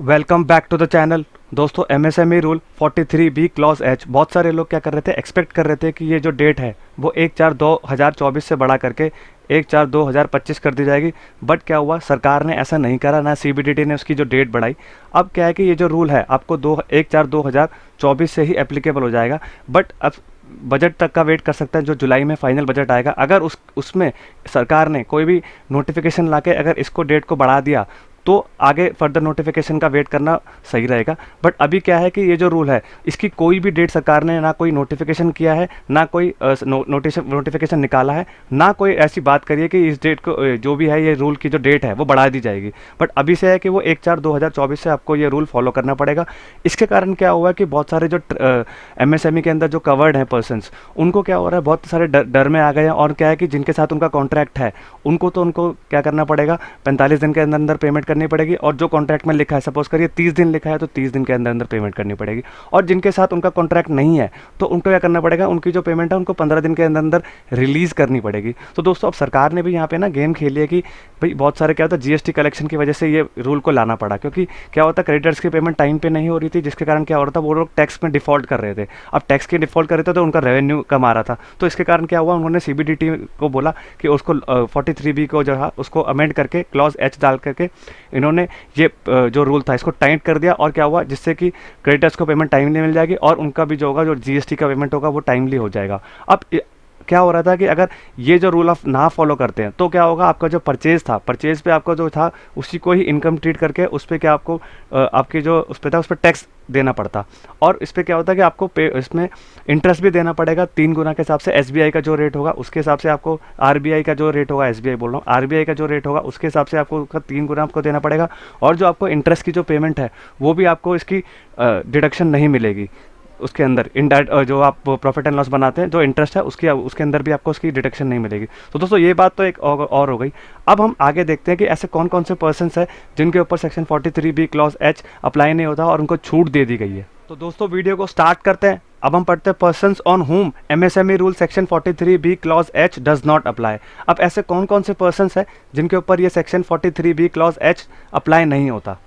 Welcome back to the channel. दोस्तों MSME rule 43B clause H, बहुत सारे लोग क्या कर रहे थे, एक्सपेक्ट कर रहे थे कि ये जो डेट है वो 1/4/2024 से बढ़ा करके 1/4/2025 कर दी जाएगी। बट क्या हुआ, सरकार ने ऐसा नहीं करा, ना सीबीडीटी ने उसकी जो डेट बढ़ाई। अब क्या है कि ये जो रूल है आपको 1/4/2024 से ही एप्लीकेबल हो जाएगा। बट अब बजट तक का वेट कर सकते हैं, जो जुलाई में फाइनल बजट आएगा। अगर उसमें सरकार ने कोई भी नोटिफिकेशन लाके अगर इसको डेट को बढ़ा दिया तो आगे फर्दर नोटिफिकेशन का वेट करना सही रहेगा। बट अभी क्या है कि ये जो रूल है इसकी कोई भी डेट सरकार ने ना कोई नोटिफिकेशन किया है, ना कोई नोटिफिकेशन निकाला है, ना कोई ऐसी बात करी है कि इस डेट को जो भी है ये रूल की जो डेट है वो बढ़ा दी जाएगी। बट अभी से है कि वो 1/4/2024 से आपको ये रूल फॉलो करना पड़ेगा। इसके कारण क्या हुआ कि बहुत सारे जो एमएसएमई के अंदर जो कवर्ड हैं पर्सनस, उनको क्या हो रहा है, बहुत सारे डर में आ गए हैं। और क्या है कि जिनके साथ उनका कॉन्ट्रैक्ट है उनको क्या करना पड़ेगा, 45 दिन के अंदर अंदर पेमेंट करनी पड़ेगी। और जो कॉन्ट्रैक्ट में लिखा है, सपोज करिए 30 दिन लिखा है तो 30 दिन के अंदर अंदर पेमेंट करनी पड़ेगी। और जिनके साथ उनका कॉन्ट्रैक्ट नहीं है तो उनको क्या करना पड़ेगा, उनकी जो पेमेंट है उनको 15 दिन के अंदर अंदर रिलीज करनी पड़ेगी। तो दोस्तों अब सरकार ने भी यहाँ पे ना गेम खेली है कि भाई बहुत सारे क्या होता है, जीएसटी कलेक्शन की वजह से ये रूल को लाना पड़ा, क्योंकि क्या होता है क्रेडिटर्स की पेमेंट टाइम पे नहीं हो रही थी, जिसके कारण क्या हो रहा था, वो लोग टैक्स में डिफॉल्ट कर रहे थे। अब टैक्स की डिफॉल्ट कर रहे थे तो उनका रेवेन्यू कम आ रहा था। तो इसके कारण क्या हुआ, उन्होंने सीबीडीटी को बोला कि उसको 43B को जो है उसको अमेंड करके क्लॉज एच डाल करके इन्होंने ये जो रूल था इसको टाइट कर दिया। और क्या हुआ, जिससे कि क्रेडिटर्स को पेमेंट टाइमली मिल जाएगी और उनका भी जो होगा, जो जीएसटी का पेमेंट होगा वो टाइमली हो जाएगा। अब क्या हो रहा था कि अगर ये जो रूल ऑफ ना फॉलो करते हैं तो क्या होगा, आपका जो परचेज था, परचेज पे आपको जो था उसी को ही इनकम ट्रीट करके उस पर क्या आपको आपकी जो उस पर था उस पर टैक्स देना पड़ता। और इस पर क्या होता है कि आपको इसमें इंटरेस्ट भी देना पड़ेगा 3 गुना के हिसाब से। एसबीआई का जो रेट होगा उसके हिसाब से आपको, आरबीआई का जो रेट होगा, एसबीआई बोल रहा हूँ, आरबीआई का जो रेट होगा उसके हिसाब से आपको 3 गुना आपको देना पड़ेगा। और जो आपको इंटरेस्ट की जो पेमेंट है वो भी आपको इसकी डिडक्शन नहीं मिलेगी। उसके अंदर इनडायरेक्ट जो आप प्रॉफिट एंड लॉस बनाते हैं, जो इंटरेस्ट है उसके अंदर भी आपको उसकी डिडक्शन नहीं मिलेगी। तो दोस्तों ये बात तो एक और हो गई। अब हम आगे देखते हैं कि ऐसे कौन कौन से पर्सन्स हैं जिनके ऊपर section 43B clause H apply नहीं होता और उनको छूट दे दी गई है। तो दोस्तों वीडियो को स्टार्ट करते हैं। अब हम पढ़ते हैं पर्सन्स ऑन हुम MSME rule section 43B clause H does not apply. अब ऐसे कौन कौन से पर्सन्स हैं जिनके ऊपर ये section 43B clause H apply नहीं होता।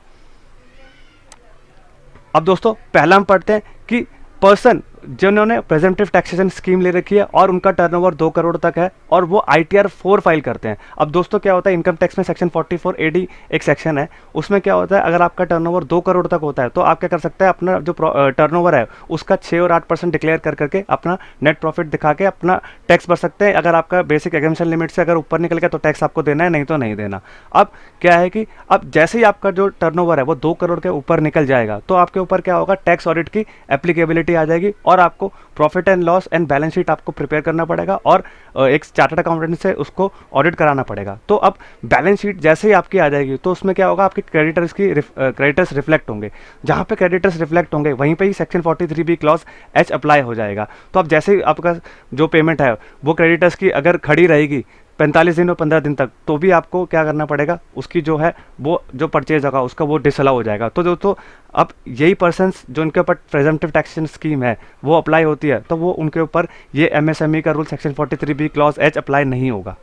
अब दोस्तों पहला हम पढ़ते हैं कि पर्सन जिन्होंने प्रेजेंटिव टैक्सेशन स्कीम ले रखी है और उनका टर्नओवर 2 करोड़ तक है और वो ITR 4 फाइल करते हैं। अब दोस्तों क्या होता है, इनकम टैक्स में सेक्शन 44AD एक सेक्शन है, उसमें क्या होता है, अगर आपका टर्नओवर 2 करोड़ तक होता है तो आप क्या कर सकते हैं, अपना जो टर्नओवर है उसका 6 और 8% डिक्लेयर करके अपना नेट प्रॉफिट दिखा के अपना टैक्स भर सकते हैं। अगर आपका बेसिक एग्जेम्पशन लिमिट से अगर ऊपर निकल गया तो टैक्स आपको देना है, नहीं तो नहीं देना। अब क्या है कि अब जैसे ही आपका जो टर्नओवर है वो 2 करोड़ के ऊपर निकल जाएगा तो आपके ऊपर क्या होगा, टैक्स ऑडिट की एप्लीकेबिलिटी आ जाएगी और आपको profit and loss and balance sheet आपको प्रिपेयर करना पड़ेगा और एक चार्टर्ड अकाउंटेंट से उसको ऑडिट कराना पड़ेगा। तो अब बैलेंस शीट जैसे ही आपकी आ जाएगी तो उसमें क्या होगा, आपके क्रेडिटर्स रिफ्लेक्ट होंगे। जहां पे क्रेडिटर्स रिफ्लेक्ट होंगे वहीं पे ही section 43B clause H apply हो जाएगा। तो अब जैसे ही आपका जो पेमेंट है वो क्रेडिटर्स की अगर खड़ी रहेगी 45 दिन और 15 दिन तक, तो भी आपको क्या करना पड़ेगा, उसकी जो है वो जो परचेज होगा उसका वो डिसअलाउ हो जाएगा। तो दोस्तों अब यही पर्सन्स जो उनके ऊपर प्रेजेंटिव टैक्सेशन स्कीम है वो अप्लाई होती है तो वो उनके ऊपर ये एमएसएमई का rule section 43B clause H apply नहीं होगा।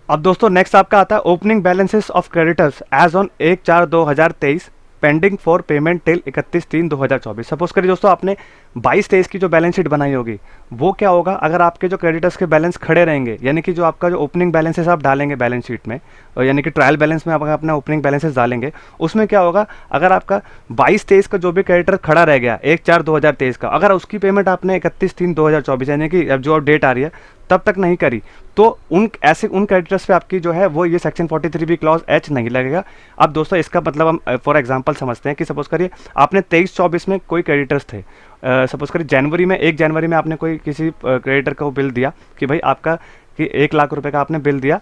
अब दोस्तों नेक्स्ट आपका आता है opening balances of creditors as on 1/4/2023 pending for payment till 31/3/2024। Suppose करिए दोस्तों आपने 22-23 की जो बैलेंस शीट बनाई होगी वो क्या होगा, अगर आपके जो क्रेडिटर्स के बैलेंस खड़े रहेंगे, यानी कि जो आपका जो ओपनिंग बैलेंसेस आप डालेंगे बैलेंस शीट में, यानी कि ट्रायल बैलेंस में आप अपना ओपनिंग बैलेंसेस डालेंगे, उसमें क्या होगा, अगर आपका 22-23 का जो भी क्रेडिटर खड़ा रह गया 1/4/2023 का, अगर उसकी पेमेंट आपने 31/3/2024 यानी कि अब जो डेट आ रही है तब तक नहीं करी तो उन क्रेडिटर्स पे आपकी जो है वो ये सेक्शन 43B क्लॉज एच नहीं लगेगा। अब दोस्तों इसका मतलब हम फॉर एग्जांपल समझते हैं कि सपोज करिए आपने 23-24 में कोई क्रेडिटर्स थे, सपोज करिए जनवरी में 1 जनवरी में आपने कोई किसी क्रेडिटर को बिल दिया कि भाई आपका कि 1 लाख रुपए का आपने बिल दिया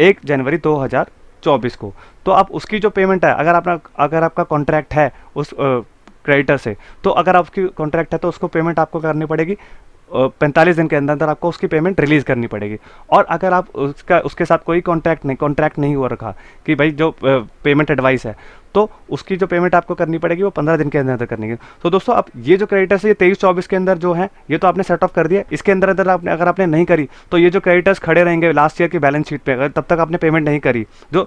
1 जनवरी 2024 को। तो आप उसकी जो पेमेंट है, अगर आपका कॉन्ट्रैक्ट है उस क्रेडिटर से, तो अगर आपकी कॉन्ट्रैक्ट है तो उसको पेमेंट आपको करनी पड़ेगी 45 दिन के अंदर अंदर आपको उसकी पेमेंट रिलीज करनी पड़ेगी। और अगर आप उसके साथ कोई कॉन्ट्रैक्ट नहीं हुआ रखा कि भाई जो पेमेंट एडवाइस है तो उसकी जो पेमेंट आपको करनी पड़ेगी वो 15 दिन के अंदर अंदर करनी है। तो दोस्तों अब ये जो क्रेडिटर्स है ये 23-24 के अंदर जो है ये तो आपने सेट ऑफ कर दिया, इसके अंदर अंदर अगर आपने नहीं करी तो ये जो क्रेडिटर्स खड़े रहेंगे लास्ट ईयर की बैलेंस शीट पे, अगर तब तक आपने पेमेंट नहीं करी, जो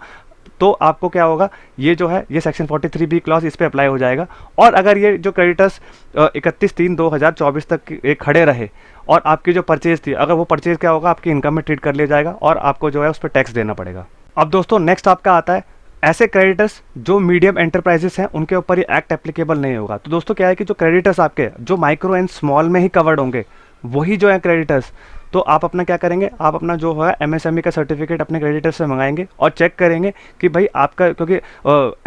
तो आपको क्या होगा, ये जो है ये सेक्शन 43B क्लॉज इस पे अप्लाई हो जाएगा। और अगर ये जो क्रेडिटर्स 31/3/2024 तक ये खड़े रहे और आपकी जो परचेज थी, अगर वो परचेज क्या होगा, आपकी इनकम में ट्रीट कर लिया जाएगा और आपको जो है उस पर टैक्स देना पड़ेगा। अब दोस्तों नेक्स्ट आपका आता है ऐसे क्रेडिटर्स जो मीडियम एंटरप्राइजेस हैं, उनके ऊपर ये एक्ट एप्लीकेबल नहीं होगा। तो दोस्तों क्या है कि जो क्रेडिटर्स आपके जो माइक्रो एंड स्मॉल में ही कवर्ड होंगे, वही जो है क्रेडिटर्स, तो आप अपना क्या करेंगे, आप अपना जो है एमएसएमई का सर्टिफिकेट अपने क्रेडिटर से मंगाएंगे और चेक करेंगे कि भाई आपका, क्योंकि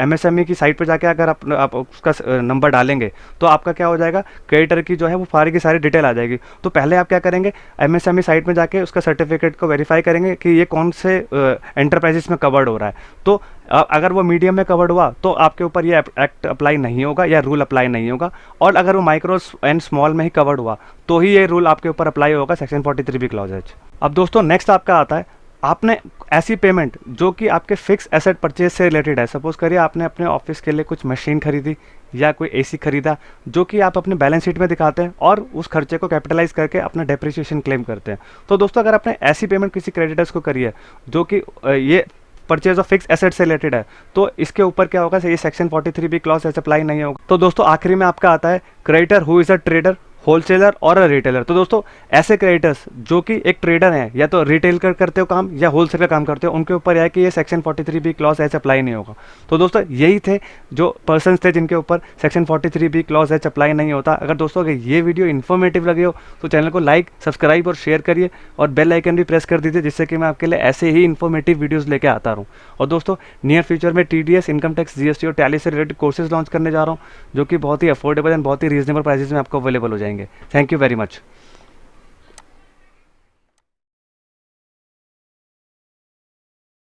एमएसएमई की साइट पर जाके अगर आप उसका नंबर डालेंगे तो आपका क्या हो जाएगा, क्रेडिटर की जो है वो सारी की सारी डिटेल आ जाएगी। तो पहले आप क्या करेंगे, एमएसएमई साइट में जाके उसका सर्टिफिकेट को वेरीफाई करेंगे कि ये कौन से एंटरप्राइजेस में कवर्ड हो रहा है। तो अगर वो मीडियम में कवर्ड हुआ तो आपके ऊपर ये एक्ट अप्लाई नहीं होगा या रूल अप्लाई नहीं होगा, और अगर वो माइक्रो एंड स्मॉल में ही कवर्ड हुआ तो ही ये रूल आपके ऊपर अप्लाई होगा, सेक्शन 43B क्लॉज एच। अब दोस्तों नेक्स्ट आपका आता है, आपने ऐसी पेमेंट जो कि आपके फिक्स एसेट परचेज से रिलेटेड है, सपोज करिए आपने अपने ऑफिस के लिए कुछ मशीन खरीदी या कोई एसी खरीदा, जो कि आप अपने बैलेंस शीट में दिखाते हैं और उस खर्चे को कैपिटलाइज करके अपना डेप्रिसिएशन क्लेम करते हैं। तो दोस्तों अगर आपने ऐसी पेमेंट किसी क्रेडिटर्स को करी है जो कि ये परचेज ऑफ फिक्स एसेट से रिलेटेड है, तो इसके ऊपर क्या होगा, ये सेक्शन 43B क्लॉज ऐसे अप्लाई नहीं होगा। तो दोस्तों आखिरी में आपका आता है creditor who is a trader, wholesaler और अ रिटेलर। तो दोस्तों ऐसे क्रेडिटर्स जो कि एक ट्रेडर हैं, या तो रिटेल कर करते हो काम या होलसेल का काम करते हो, उनके ऊपर यह है कि ये section 43B clause H apply नहीं होगा। तो दोस्तों यही थे जो पर्सन थे जिनके ऊपर section 43B clause H apply नहीं होता। अगर दोस्तों अगर ये वीडियो इन्फॉर्मेटिव लगे हो तो चैनल को लाइक, सब्सक्राइब और शेयर करिए और बेल आइकन भी प्रेस कर दीजिए, जिससे कि मैं आपके लिए ऐसे ही इन्फॉर्मेटिव वीडियोज़ लेके आता रहूँ। और दोस्तों नियर फ्यूचर में TDS, इनकम टैक्स, GST और टैली से रिलेटेड कोर्सेज लॉन्च करने जा रहा हूँ, जो कि बहुत ही अफोर्डेबल एंड बहुत ही रीजनेबल प्राइसेस में आपको अवेलेबल हो जाएंगे। Thank you very much.